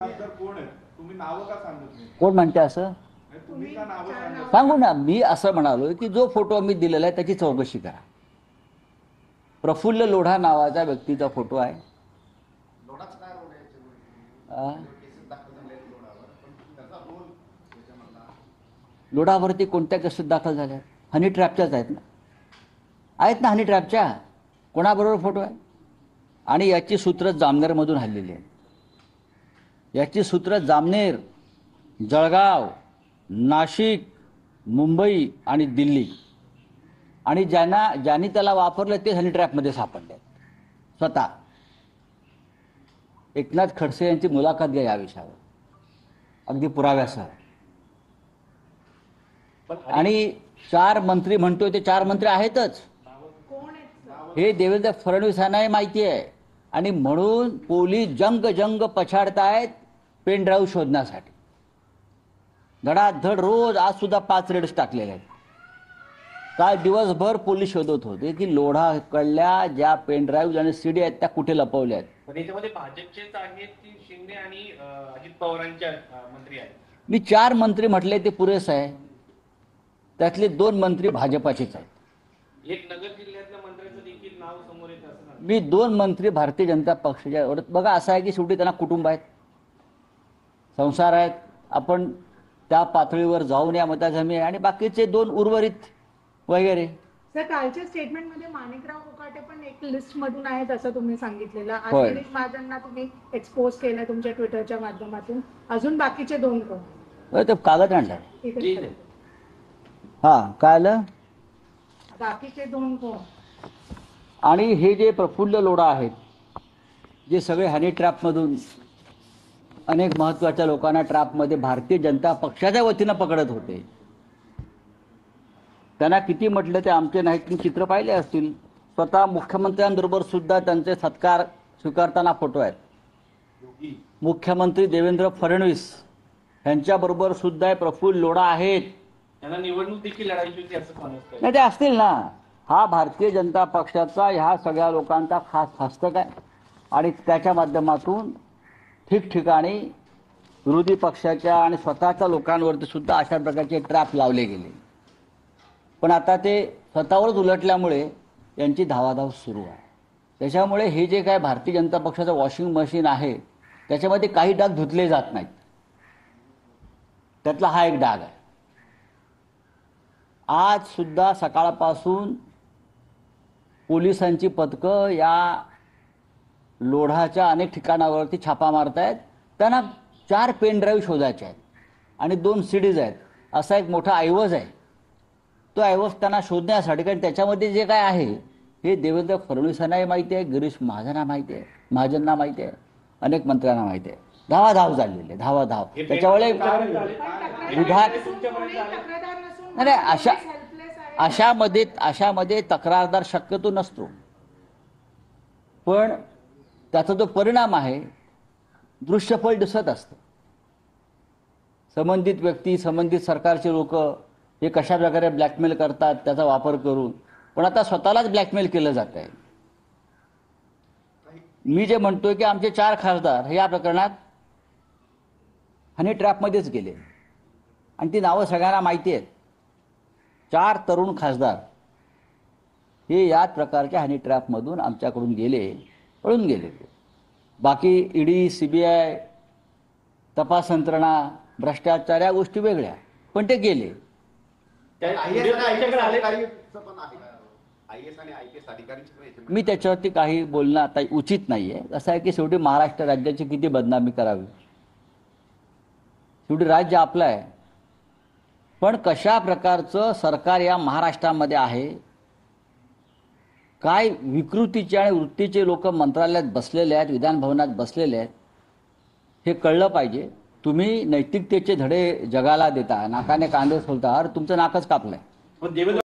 कोण आहे तुम्ही नाव का सांगत नाही? कोण म्हणते असं? तुम्ही का नाव सांगत? सांगू ना, मी असं म्हणालो की जो फोटो मी दिलेला आहे त्याची चौकशी करा. प्रफुल्ल लोढा नावाचा व्यक्तीचा फोटो आहे. लोढावरती कोणत्या केसेस दाखल झाल्या? हनी ट्रॅपच्याच आहेत ना हनी ट्रॅपच्या. कोणाबरोबर फोटो आहे? आणि याची सूत्र जामनेरमधून हल्लेली आहेत. याची सूत्र जामनेर, जळगाव, नाशिक, मुंबई आणि दिल्ली, आणि ज्यांनी त्याला वापरलं ते हनी ट्रॅपमध्ये सापडले स्वतः. एकनाथ खडसे यांची मुलाखत घ्या या विषयावर अगदी पुराव्यासह. आणि 4 मंत्री म्हणतोय ते 4 मंत्री आहेतच. हे देवेंद्र फडणवीस यांनाही माहिती आहे, आणि म्हणून पोलीस जंग पछाडतायत पेन ड्राईव्ह शोधण्यासाठी. धडाधड रोज, आज सुद्धा 5 रेड्स टाकलेले आहेत. काल दिवसभर पोलीस शोधत होते की लोढाकडल्या ज्या पेन ड्राईव्ह आणि सीडी आहेत त्या कुठे लपवल्या आहेत. पण याच्यामध्ये भाजपचेच आहेत की शिंदे आणि अजित पवारांचे मंत्री आहेत? मी 4 मंत्री म्हटले ते पुरेसं आहे. त्यातले 2 मंत्री भाजपाचेच आहेत. एक नगर जिल्ह्यातल्या मंत्र्याचं देखील नाव समोर येत असं मी 2 मंत्री भारतीय जनता पक्षाच्या. बघा, असं आहे की शेवटी त्यांना कुटुंब आहेत, संसार आहेत. आपण त्या पातळीवर जाऊन या मताजमी आहे. आणि बाकीचे 2 उर्वरित वगैरे. सर, कालच्या स्टेटमेंटमध्ये माणिकराव कोकाटे पण एक लिस्ट मधून आहेत असं तुम्ही सांगितलेलं. आज होय. गिरीश महाजनना तुम्ही एक्सपोज केलं तुमच्या ट्विटरच्या माध्यमातून. अजून बाकीचे 2 कोण? ते कागद आणलाय. इथे हा, काय आलं? बाकीचे 2 कोण? आणि हे जे प्रफुल्ल लोढा आहेत, जे सगळे हनी ट्रॅपमधून अनेक महत्त्वाच्या लोकांना ट्रॅपमध्ये भारतीय जनता पक्षाच्या वतीनं पकडत होते, त्यांना किती म्हटलं ते आमचे नाहीत. तुम्ही चित्र पाहिले असतील. स्वतः मुख्यमंत्र्यांबरोबर सुद्धा त्यांचे सत्कार स्वीकारताना फोटो आहेत. मुख्यमंत्री देवेंद्र फडणवीस यांच्याबरोबर सुद्धा प्रफुल्ल लोढा आहेत. त्यांना निवडणूक देखील लढायची होती असं म्हणत नाही, ते असतील ना. हा भारतीय जनता पक्षाचा ह्या सगळ्या लोकांचा खास हस्तक आहे, आणि त्याच्या माध्यमातून ठिकठिकाणी विरोधी पक्षाच्या आणि स्वतःच्या लोकांवरती सुद्धा अशा प्रकारचे ट्रॅप लावले गेले. पण आता ते स्वतःवरच उलटल्यामुळे यांची धावाधाव सुरू आहे. त्याच्यामुळे हे जे काय भारतीय जनता पक्षाचं वॉशिंग मशीन आहे त्याच्यामध्ये काही डाग धुतले जात नाहीत. त्यातला हा एक डाग आहे. आज सुद्धा सकाळपासून पोलिसांची पथकं या लोढाच्या अनेक ठिकाणावरती छापा मारतायत. त्यांना 4 पेन ड्राईव्ह शोधायचे आहेत आणि 2 सीडीज आहेत. असा एक मोठा ऐवज आहे. तो ऐवज त्यांना शोधण्यासाठी, कारण त्याच्यामध्ये जे काय आहे हे देवेंद्र फडणवीसांनाही माहिती आहे, गिरीश महाजनांना माहिती आहे, महाजनांना माहिती आहे, अनेक मंत्र्यांना माहिती आहे. धावाधाव झालेली आहे, धावाधाव. त्याच्यामुळे विभाग नाही, अशामध्ये तक्रारदार शक्यतो नसतो. पण त्याचा जो परिणाम आहे दृश्यफळ दिसत असतं. संबंधित व्यक्ती, संबंधित सरकारचे लोक हे कशा प्रकारे ब्लॅकमेल करतात त्याचा वापर करून. पण आता स्वतःलाच ब्लॅकमेल केलं जात आहे. मी जे म्हणतोय की आमचे 4 खासदार हे या प्रकरणात हनी ट्रॅपमध्येच गेले, आणि ती नावं सगळ्यांना माहिती आहेत. 4 तरुण खासदार हे याच प्रकारच्या हनी ट्रॅपमधून आमच्याकडून पळून गेले. बाकी ईडी, सीबीआय, तपास यंत्रणा, भ्रष्टाचार या गोष्टी वेगळ्या, पण ते गेले. मी त्याच्यावरती काही बोलणं आता उचित नाहीये. असं आहे की शेवटी महाराष्ट्र राज्याची किती बदनामी करावी, शेवटी राज्य आपलं आहे. पण कशा प्रकारचं सरकार या महाराष्ट्रामध्ये आहे, काय विकृतीचे आणि वृत्तीचे लोक मंत्रालयात बसलेले आहेत, विधान भवनात बसलेले आहेत, हे कळलं पाहिजे. तुम्ही नैतिकतेचे धडे जगाला देता, नाकाने कांदे सोलता, तुमचं नाकच कापलंय.